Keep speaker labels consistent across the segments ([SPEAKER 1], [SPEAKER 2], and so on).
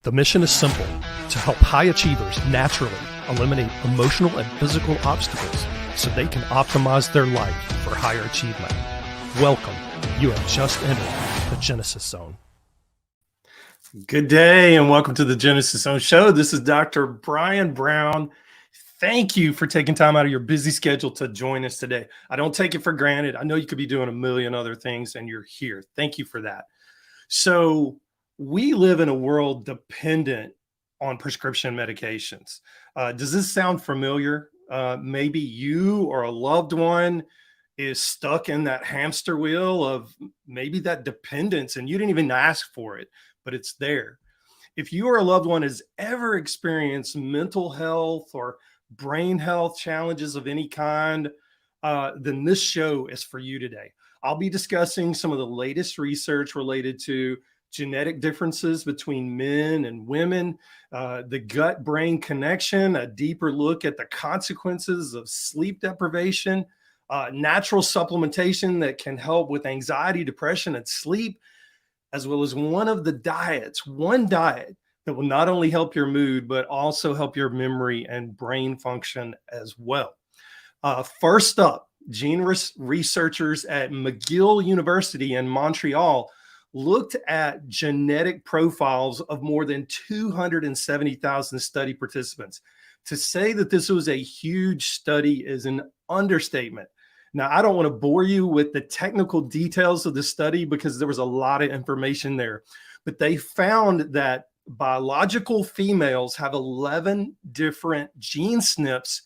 [SPEAKER 1] The mission is simple: to help high achievers naturally eliminate emotional and physical obstacles so they can optimize their life for higher achievement. Welcome. You have just entered the Genesis Zone.
[SPEAKER 2] Good day and welcome to the Genesis Zone Show. This is Dr. Brian Brown. Thank you for taking time out of your busy schedule to join us today. I don't take it for granted. I know you could be doing a million other things and you're here. Thank you for that. So we live in a world dependent on prescription medications. Does this sound familiar? Maybe you or a loved one is stuck in that hamster wheel of maybe that dependence and you didn't even ask for it, but it's there. If you or a loved one has ever experienced mental health or brain health challenges of any kind, then this show is for you today. I'll be discussing some of the latest research related to genetic differences between men and women, the gut-brain connection, a deeper look at the consequences of sleep deprivation, natural supplementation that can help with anxiety, depression, and sleep, as well as one diet that will not only help your mood, but also help your memory and brain function as well. First up, gene researchers at McGill University in Montreal looked at genetic profiles of more than 270,000 study participants. To say that this was a huge study is an understatement. Now, I don't want to bore you with the technical details of the study because there was a lot of information there, but they found that biological females have 11 different gene SNPs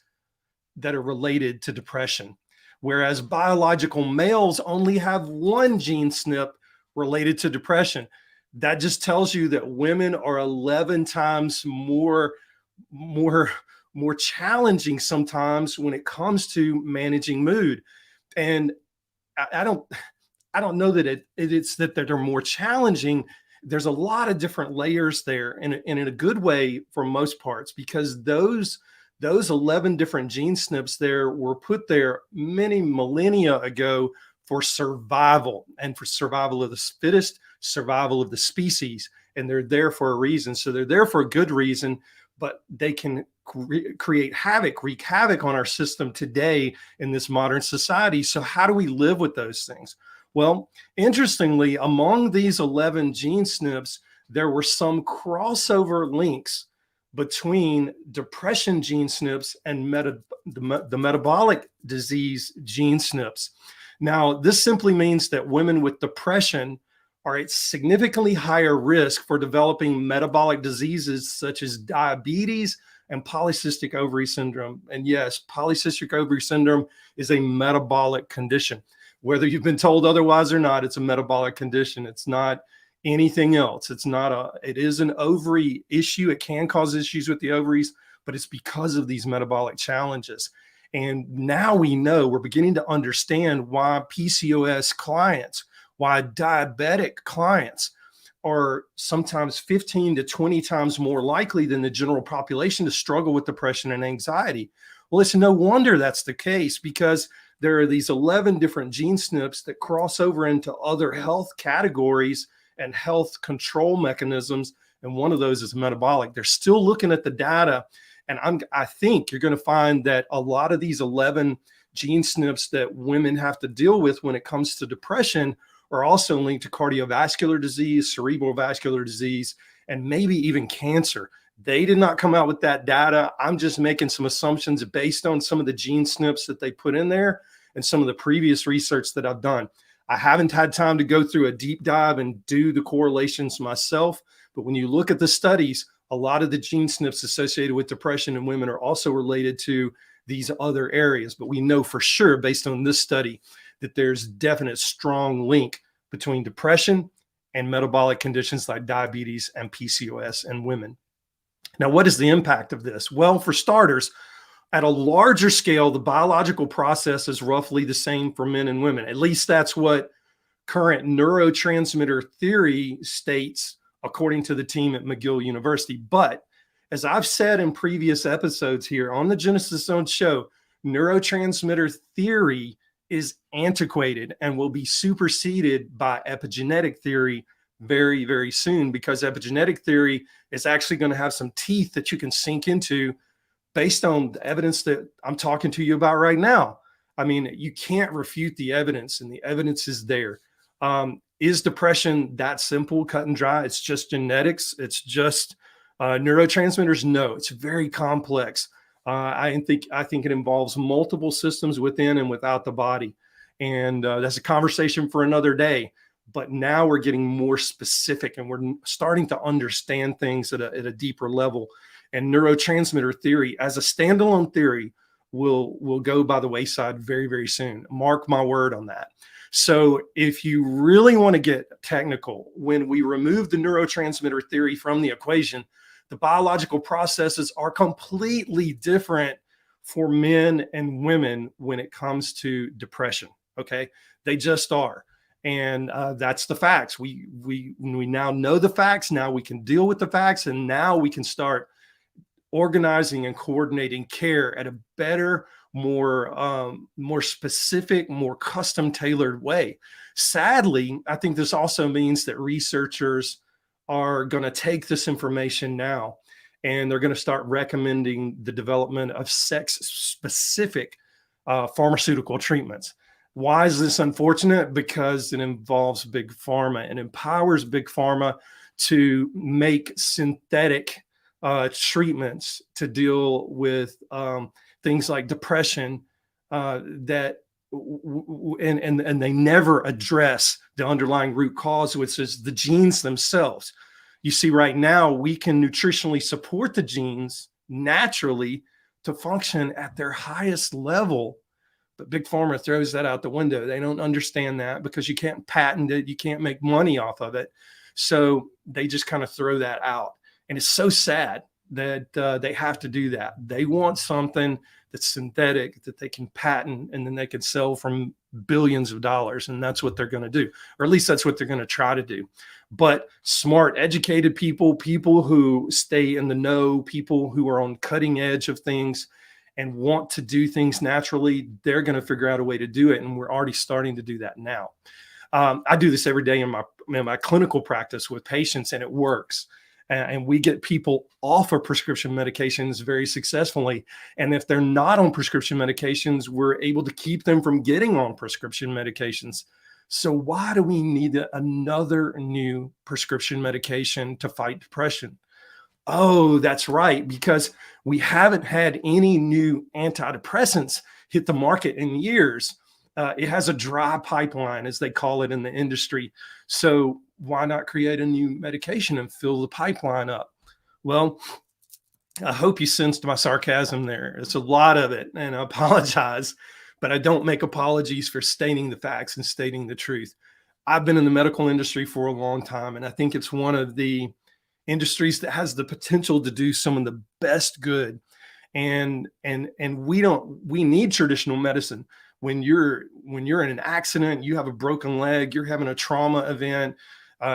[SPEAKER 2] that are related to depression, whereas biological males only have one gene SNP related to depression. That just tells you that women are 11 times more challenging sometimes when it comes to managing mood. And I don't know that it's that they're more challenging. There's a lot of different layers there, and in a good way for most parts, because those 11 different gene SNPs there were put there many millennia ago for survival, and for survival of the fittest, survival of the species. And they're there for a reason. So they're there for a good reason, but they can wreak havoc on our system today in this modern society. So how do we live with those things? Well, interestingly, among these 11 gene SNPs, there were some crossover links between depression gene SNPs and the metabolic disease gene SNPs. Now, this simply means that women with depression are at significantly higher risk for developing metabolic diseases such as diabetes and polycystic ovary syndrome. And yes, polycystic ovary syndrome is a metabolic condition. Whether you've been told otherwise or not, it's a metabolic condition. It's not anything else. It is an ovary issue. It can cause issues with the ovaries, but it's because of these metabolic challenges. And now we're beginning to understand why PCOS clients, why diabetic clients are sometimes 15 to 20 times more likely than the general population to struggle with depression and anxiety. Well, it's no wonder that's the case, because there are these 11 different gene SNPs that cross over into other health categories and health control mechanisms. And one of those is metabolic. They're still looking at the data. And I think you're going to find that a lot of these 11 gene SNPs that women have to deal with when it comes to depression are also linked to cardiovascular disease, cerebral vascular disease, and maybe even cancer. They did not come out with that data. I'm just making some assumptions based on some of the gene SNPs that they put in there and some of the previous research that I've done. I haven't had time to go through a deep dive and do the correlations myself, but when you look at the studies, a lot of the gene SNPs associated with depression in women are also related to these other areas. But we know for sure, based on this study, that there's definite strong link between depression and metabolic conditions like diabetes and PCOS in women. Now, what is the impact of this? Well, for starters, at a larger scale, the biological process is roughly the same for men and women. At least that's what current neurotransmitter theory states, according to the team at McGill University. But as I've said in previous episodes here on the Genesis Zone show, neurotransmitter theory is antiquated and will be superseded by epigenetic theory very, very soon, because epigenetic theory is actually going to have some teeth that you can sink into based on the evidence that I'm talking to you about right now. I mean, you can't refute the evidence, and the evidence is there. Is depression that simple, cut and dry? It's just genetics. It's just neurotransmitters? No, it's very complex. I think it involves multiple systems within and without the body, and that's a conversation for another day. But now we're getting more specific, and we're starting to understand things at a deeper level. And neurotransmitter theory, as a standalone theory, will go by the wayside very, very soon. Mark my word on that. So if you really want to get technical, when we remove the neurotransmitter theory from the equation, the biological processes are completely different for men and women when it comes to depression. Okay, they just are. And that's the facts. We now know the facts. Now we can deal with the facts, and now we can start organizing and coordinating care at a better, more specific, more custom tailored way. Sadly, I think this also means that researchers are going to take this information now, and they're going to start recommending the development of sex specific pharmaceutical treatments. Why is this unfortunate? Because it involves big pharma and empowers big pharma to make synthetic treatments to deal with things like depression and they never address the underlying root cause, which is the genes themselves. You see, right now we can nutritionally support the genes naturally to function at their highest level. But big pharma throws that out the window. They don't understand that because you can't patent it. You can't make money off of it. So they just kind of throw that out. And it's so sad that they have to do that. They want something that's synthetic that they can patent, and then they can sell for billions of dollars. And that's what they're going to do, or at least that's what they're going to try to do. But smart, educated people who stay in the know, people who are on cutting edge of things and want to do things naturally, they're going to figure out a way to do it. And we're already starting to do that now. I do this every day in my clinical practice with patients, and it works. And we get people off of prescription medications very successfully. And if they're not on prescription medications, we're able to keep them from getting on prescription medications. So why do we need another new prescription medication to fight depression? Oh, that's right, because we haven't had any new antidepressants hit the market in years. It has a dry pipeline, as they call it in the industry. So why not create a new medication and fill the pipeline up? Well, I hope you sensed my sarcasm there. It's a lot of it, and I apologize, but I don't make apologies for stating the facts and stating the truth. I've been in the medical industry for a long time, and I think it's one of the industries that has the potential to do some of the best good. And we need traditional medicine. When you're in an accident, you have a broken leg, you're having a trauma event,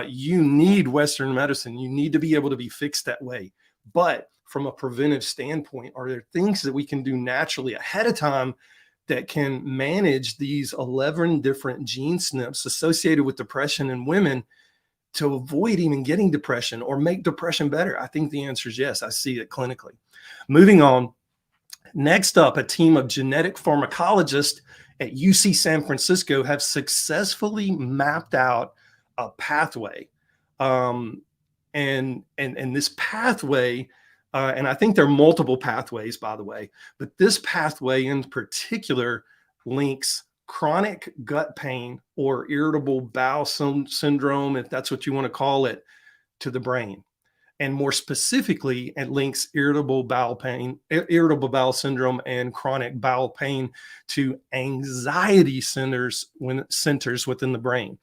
[SPEAKER 2] you need Western medicine. You need to be able to be fixed that way. But from a preventive standpoint, are there things that we can do naturally ahead of time that can manage these 11 different gene SNPs associated with depression in women to avoid even getting depression or make depression better? I think the answer is yes. I see it clinically. Moving on. Next up, a team of genetic pharmacologists at UC San Francisco have successfully mapped out a pathway. And this pathway, and I think there are multiple pathways, by the way, but this pathway in particular links chronic gut pain or irritable bowel syndrome, if that's what you want to call it, to the brain. And more specifically, it links irritable bowel syndrome and chronic bowel pain to anxiety centers within the brain.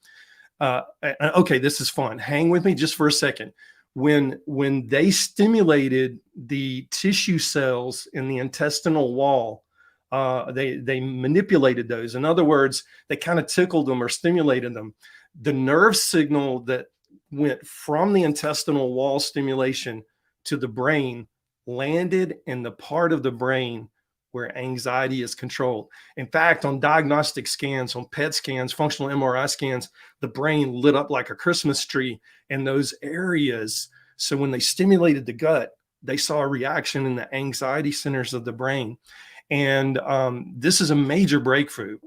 [SPEAKER 2] Okay, this is fun. Hang with me just for a second. When they stimulated the tissue cells in the intestinal wall, they manipulated those. In other words, they kind of tickled them or stimulated them. The nerve signal that went from the intestinal wall stimulation to the brain landed in the part of the brain where anxiety is controlled. In fact, on diagnostic scans, on PET scans, functional MRI scans, the brain lit up like a Christmas tree in those areas. So when they stimulated the gut, they saw a reaction in the anxiety centers of the brain. And this is a major breakthrough,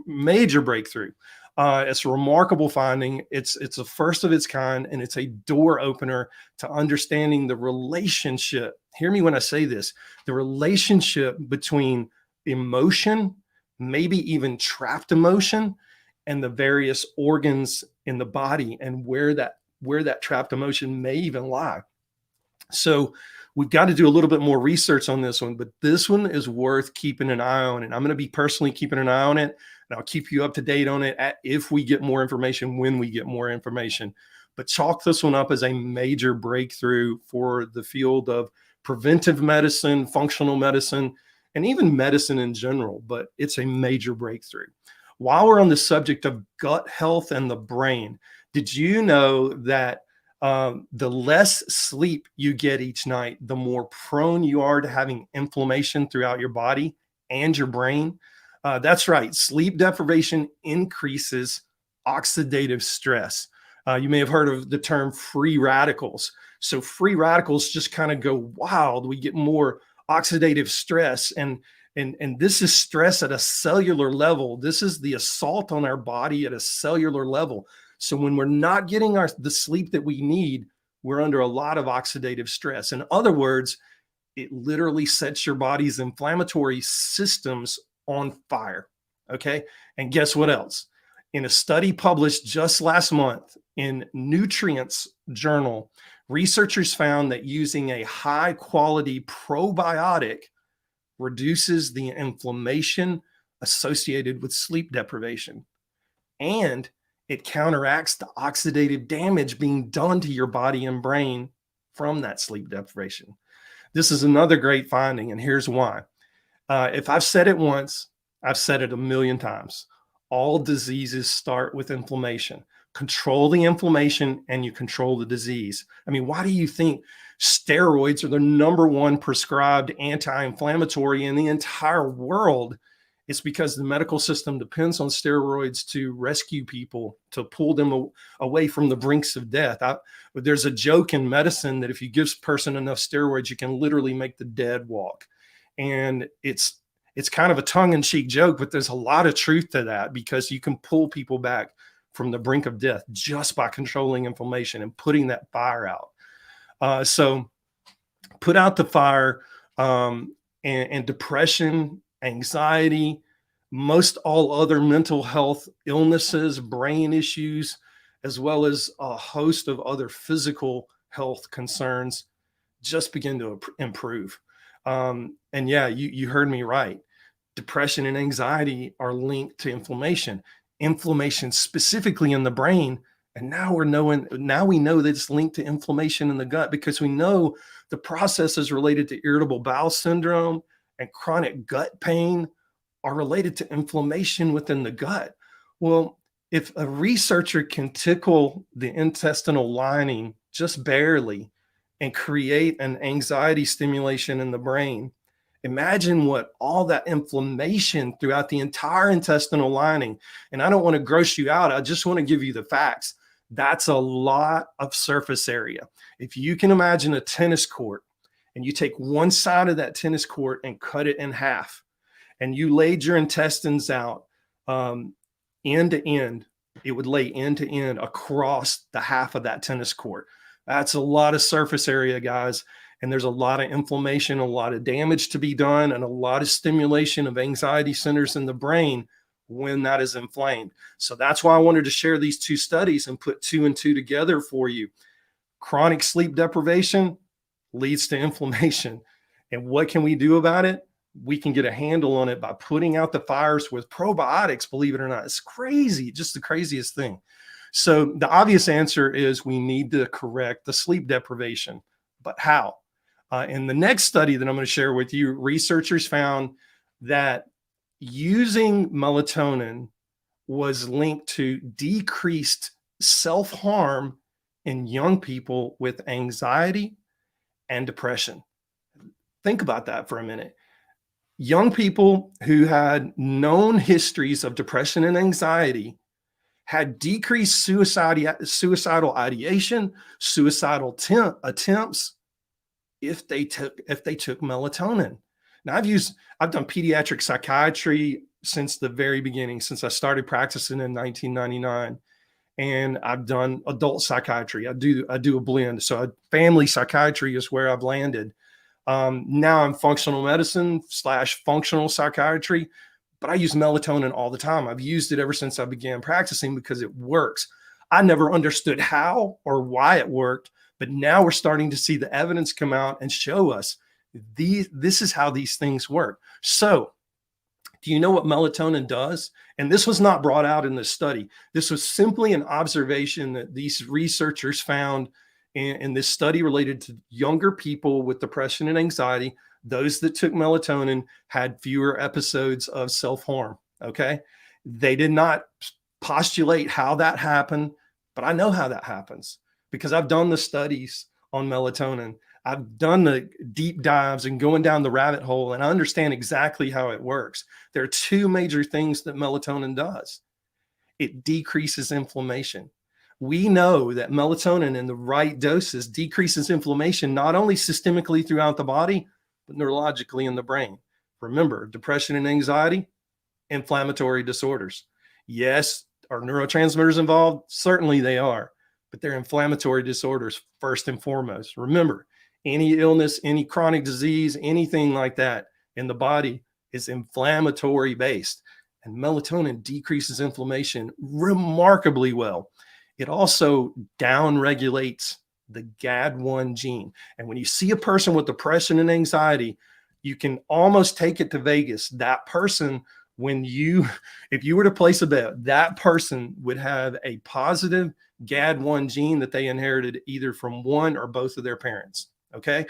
[SPEAKER 2] major breakthrough. It's a remarkable finding. It's a first of its kind, and it's a door opener to understanding the relationship. Hear me when I say this, the relationship between emotion, maybe even trapped emotion, and the various organs in the body, and where that trapped emotion may even lie. So we've got to do a little bit more research on this one, but this one is worth keeping an eye on. And I'm going to be personally keeping an eye on it. And I'll keep you up to date on it if we get more information, when we get more information. But chalk this one up as a major breakthrough for the field of preventive medicine, functional medicine, and even medicine in general. But it's a major breakthrough. While we're on the subject of gut health and the brain, did you know that the less sleep you get each night, the more prone you are to having inflammation throughout your body and your brain? That's right. Sleep deprivation increases oxidative stress. You may have heard of the term free radicals. So free radicals just kind of go wild. We get more oxidative stress, and this is stress at a cellular level. This is the assault on our body at a cellular level. So when we're not getting the sleep that we need, we're under a lot of oxidative stress. In other words, it literally sets your body's inflammatory systems on fire. Okay. And guess what else? In a study published just last month in Nutrients Journal, researchers found that using a high quality probiotic reduces the inflammation associated with sleep deprivation. And it counteracts the oxidative damage being done to your body and brain from that sleep deprivation. This is another great finding, and here's why. If I've said it once, I've said it a million times. All diseases start with inflammation. Control the inflammation and you control the disease. I mean, why do you think steroids are the number one prescribed anti-inflammatory in the entire world? It's because the medical system depends on steroids to rescue people, to pull them away from the brinks of death. There's a joke in medicine that if you give a person enough steroids, you can literally make the dead walk. And it's kind of a tongue-in-cheek joke, but there's a lot of truth to that, because you can pull people back from the brink of death just by controlling inflammation and putting that fire out. So put out the fire, and depression, anxiety, most all other mental health illnesses, brain issues, as well as a host of other physical health concerns just begin to improve. And yeah, you heard me right. Depression and anxiety are linked to inflammation specifically in the brain. And now we know that it's linked to inflammation in the gut, because we know the processes related to irritable bowel syndrome and chronic gut pain are related to inflammation within the gut. Well, if a researcher can tickle the intestinal lining just barely and create an anxiety stimulation in the brain, imagine what all that inflammation throughout the entire intestinal lining. And I don't want to gross you out. I just want to give you the facts. That's a lot of surface area. If you can imagine a tennis court, and you take one side of that tennis court and cut it in half, and you laid your intestines out end to end, it would lay end to end across the half of that tennis court. That's a lot of surface area, guys. And there's a lot of inflammation, a lot of damage to be done, and a lot of stimulation of anxiety centers in the brain when that is inflamed. So that's why I wanted to share these two studies and put two and two together for you. Chronic sleep deprivation leads to inflammation. And what can we do about it? We can get a handle on it by putting out the fires with probiotics, believe it or not. It's crazy, just the craziest thing. So the obvious answer is we need to correct the sleep deprivation. But how? In the next study that I'm going to share with you, researchers found that using melatonin was linked to decreased self-harm in young people with anxiety and depression. Think about that for a minute. Young people who had known histories of depression and anxiety had decreased suicidal ideation, suicidal attempts if they took melatonin. Now I've done pediatric psychiatry since the very beginning, since I started practicing in 1999, and I've done adult psychiatry. I do a blend. So family psychiatry is where I've landed. Now I'm functional medicine / functional psychiatry, but I use melatonin all the time. I've used it ever since I began practicing because it works. I never understood how or why it worked, but now we're starting to see the evidence come out and show us this is how these things work. So, do you know what melatonin does? And this was not brought out in this study. This was simply an observation that these researchers found in this study related to younger people with depression and anxiety. Those that took melatonin had fewer episodes of self-harm. Okay. They did not postulate how that happened, but I know how that happens because I've done the studies on melatonin. I've done the deep dives and going down the rabbit hole, and I understand exactly how it works. There are two major things that melatonin does. It decreases inflammation. We know that melatonin in the right doses decreases inflammation, not only systemically throughout the body, but neurologically in the brain. Remember, depression and anxiety, inflammatory disorders. Yes, are neurotransmitters involved? Certainly they are, but they're inflammatory disorders first and foremost. Remember, any illness, any chronic disease, anything like that in the body is inflammatory based. And melatonin decreases inflammation remarkably well. It also downregulates the GAD1 gene. And when you see a person with depression and anxiety, you can almost take it to Vegas. That person, if you were to place a bet, that person would have a positive GAD1 gene that they inherited either from one or both of their parents. Okay.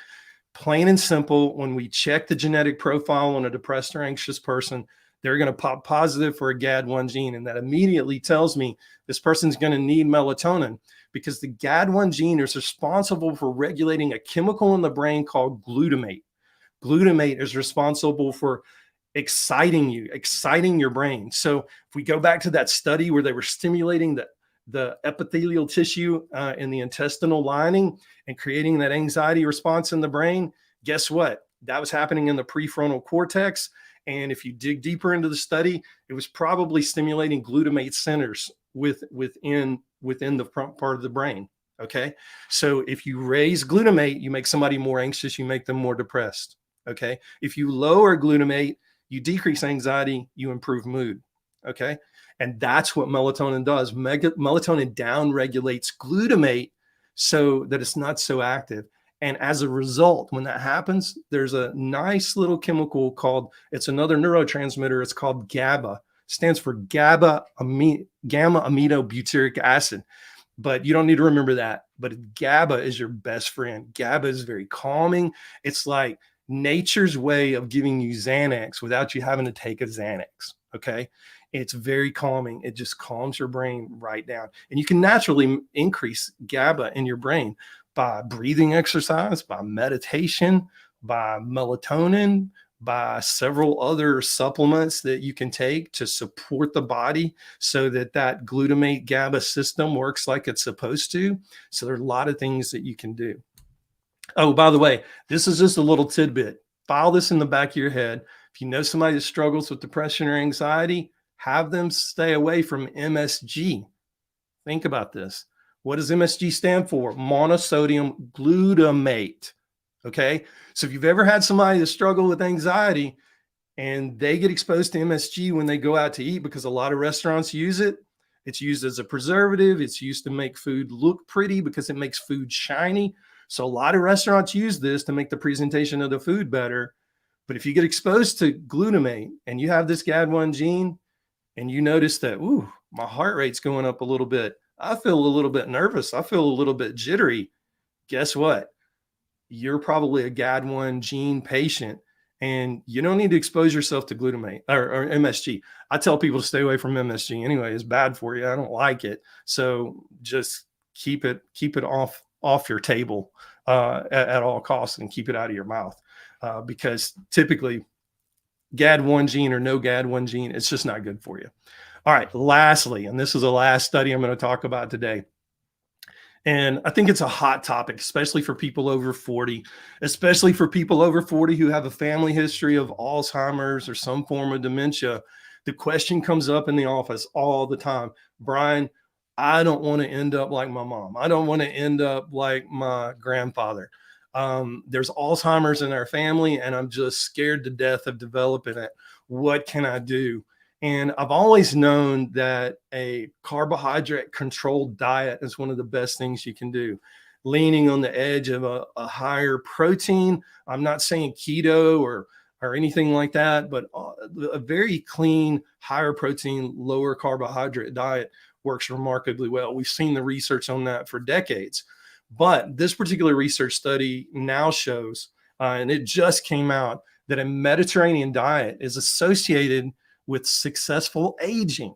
[SPEAKER 2] Plain and simple. When we check the genetic profile on a depressed or anxious person, they're going to pop positive for a GAD1 gene. And that immediately tells me this person's going to need melatonin because the GAD1 gene is responsible for regulating a chemical in the brain called glutamate. Glutamate is responsible for exciting your brain. So if we go back to that study where they were stimulating the epithelial tissue in the intestinal lining and creating that anxiety response in the brain, guess what? That was happening in the prefrontal cortex. And if you dig deeper into the study, it was probably stimulating glutamate centers within the front part of the brain. Okay. So if you raise glutamate, you make somebody more anxious, you make them more depressed. Okay. If you lower glutamate, you decrease anxiety, you improve mood. Okay. And that's what melatonin does. Melatonin downregulates glutamate so that it's not so active. And as a result, when that happens, there's a nice little chemical it's another neurotransmitter. It's called GABA. It stands for gamma aminobutyric acid. But you don't need to remember that. But GABA is your best friend. GABA is very calming. It's like nature's way of giving you Xanax without you having to take a Xanax. Okay. It's very calming. It just calms your brain right down. And you can naturally increase GABA in your brain by breathing exercise, by meditation, by melatonin, by several other supplements that you can take to support the body so that glutamate GABA system works like it's supposed to. So there are a lot of things that you can do. Oh, by the way, this is just a little tidbit. File this in the back of your head. If you know somebody that struggles with depression or anxiety, have them stay away from MSG. Think about this. What does MSG stand for? Monosodium glutamate. Okay. So if you've ever had somebody that struggle with anxiety and they get exposed to MSG when they go out to eat, because a lot of restaurants use it, it's used as a preservative. It's used to make food look pretty because it makes food shiny. So a lot of restaurants use this to make the presentation of the food better. But if you get exposed to glutamate and you have this GAD1 gene and you notice that, ooh, my heart rate's going up a little bit, I feel a little bit nervous, I feel a little bit jittery, guess what? You're probably a GAD1 gene patient and you don't need to expose yourself to glutamate or MSG. I tell people to stay away from MSG anyway. It's bad for you. I don't like it. So just keep it off your table at all costs and keep it out of your mouth because typically GAD1 gene or no GAD1 gene, it's just not good for you. All right, lastly, and this is the last study I'm going to talk about today. And I think it's a hot topic, especially for people over 40, especially for people over 40 who have a family history of Alzheimer's or some form of dementia. The question comes up in the office all the time: Brian, I don't want to end up like my mom. I don't want to end up like my grandfather. There's Alzheimer's in our family, and I'm just scared to death of developing it. What can I do? And I've always known that a carbohydrate controlled diet is one of the best things you can do. Leaning on the edge of a higher protein. I'm not saying keto or anything like that, but a very clean, higher protein, lower carbohydrate diet works remarkably well. We've seen the research on that for decades. But this particular research study now shows, and it just came out, that a Mediterranean diet is associated with successful aging.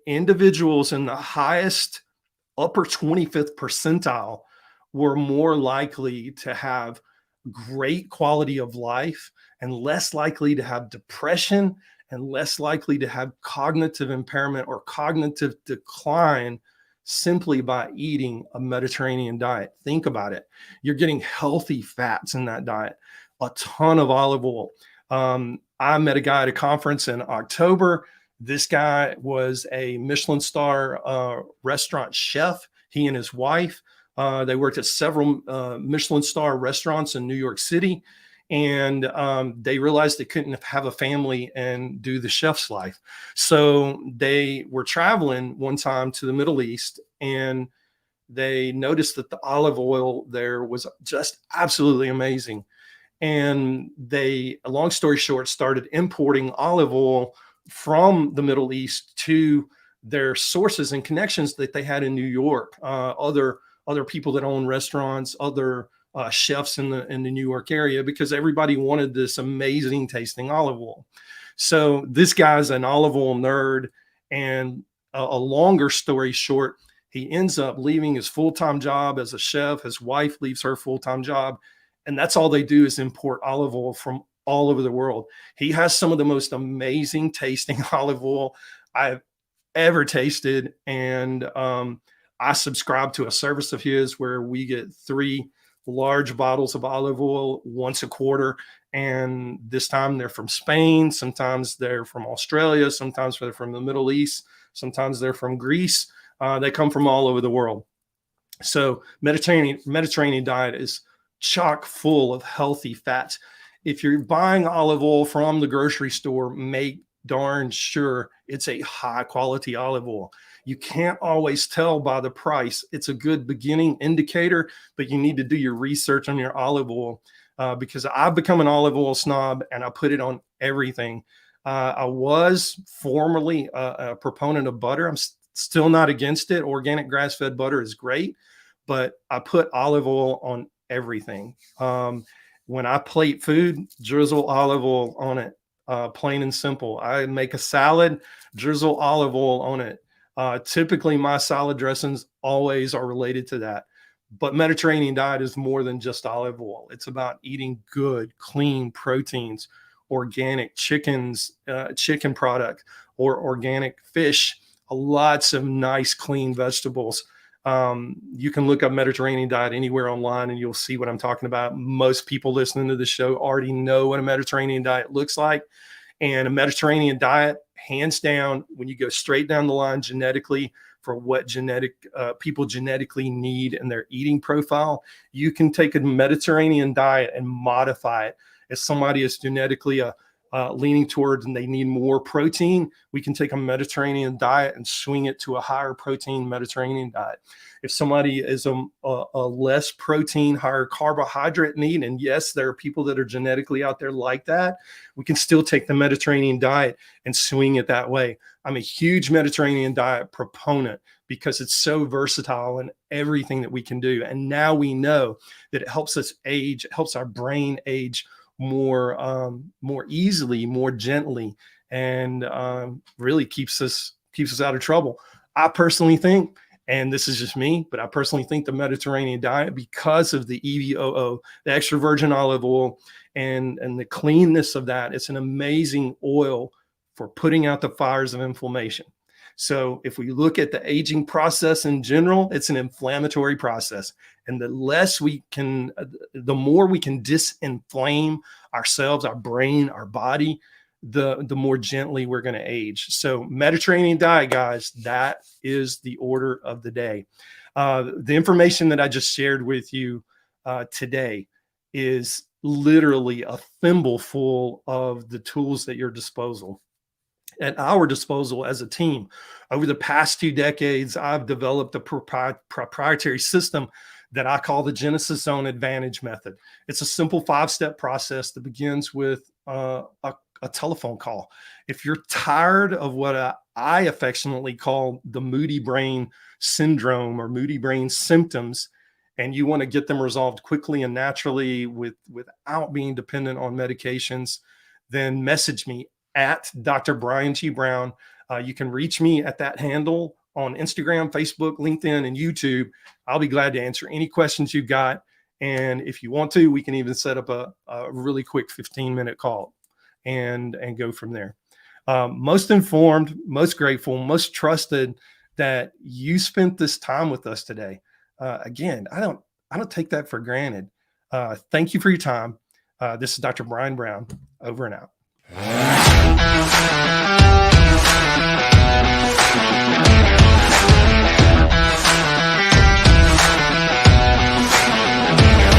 [SPEAKER 2] Individuals in the highest upper 25th percentile were more likely to have great quality of life and less likely to have depression and less likely to have cognitive impairment or cognitive decline simply by eating a Mediterranean diet. Think about it. You're getting healthy fats in that diet, a ton of olive oil. I met a guy at a conference in October. This guy was a Michelin star restaurant chef. He and his wife, they worked at several Michelin star restaurants in New York City. And they realized they couldn't have a family and do the chef's life. So they were traveling one time to the Middle East, and they noticed that the olive oil there was just absolutely amazing. And they, long story short, started importing olive oil from the Middle East to their sources and connections that they had in New York, other people that own restaurants, other chefs in the New York area, because everybody wanted this amazing tasting olive oil. So this guy's an olive oil nerd, and a longer story short, he ends up leaving his full-time job as a chef. His wife leaves her full-time job, and that's all they do is import olive oil from all over the world. He has some of the most amazing tasting olive oil I've ever tasted. And I subscribe to a service of his where we get 3 large bottles of olive oil once a quarter. And this time they're from Spain. Sometimes they're from Australia. Sometimes they're from the Middle East. Sometimes they're from Greece. They come from all over the world. So Mediterranean diet is chock full of healthy fats. If you're buying olive oil from the grocery store, make darn sure it's a high quality olive oil. You can't always tell by the price. It's a good beginning indicator, but you need to do your research on your olive oil because I've become an olive oil snob and I put it on everything. I was formerly a proponent of butter. I'm still not against it. Organic grass-fed butter is great, but I put olive oil on everything. When I plate food, drizzle olive oil on it, plain and simple. I make a salad, drizzle olive oil on it. Typically, my salad dressings always are related to that. But Mediterranean diet is more than just olive oil. It's about eating good, clean proteins, organic chicken product, or organic fish, lots of nice, clean vegetables. You can look up Mediterranean diet anywhere online and you'll see what I'm talking about. Most people listening to the show already know what a Mediterranean diet looks like. And a Mediterranean diet, hands down, when you go straight down the line genetically for what people genetically need in their eating profile, you can take a Mediterranean diet and modify it. If somebody is genetically leaning towards and they need more protein, we can take a Mediterranean diet and swing it to a higher protein Mediterranean diet. If somebody is a less protein, higher carbohydrate need, and yes, there are people that are genetically out there like that, we can still take the Mediterranean diet and swing it that way. I'm a huge Mediterranean diet proponent because it's so versatile in everything that we can do. And now we know that it helps us age, it helps our brain age more easily, more gently, and really keeps us out of trouble. I personally think, And this is just me, but I personally think the Mediterranean diet, because of the EVOO, the extra virgin olive oil, and the cleanness of that, it's an amazing oil for putting out the fires of inflammation. So if we look at the aging process in general, it's an inflammatory process. And the more we can disinflame ourselves, our brain, our body, the more gently we're going to age. So Mediterranean diet, guys, that is the order of the day. The information that I just shared with you today is literally a thimbleful of the tools at your disposal. At our disposal as a team. Over the past 2 decades, I've developed a proprietary system that I call the Genesis Zone Advantage method. It's a simple 5-step process that begins with a telephone call. If you're tired of what I affectionately call the moody brain syndrome or moody brain symptoms, and you want to get them resolved quickly and naturally without being dependent on medications, then message me at Dr. Brian T. Brown. You can reach me at that handle on Instagram, Facebook, LinkedIn, and YouTube. I'll be glad to answer any questions you've got. And if you want to, we can even set up a really quick 15-minute call and go from there. Most informed, most grateful, most trusted that you spent this time with us today. Again, I don't take that for granted. Thank you for your time. This is Dr. Brian Brown, over and out.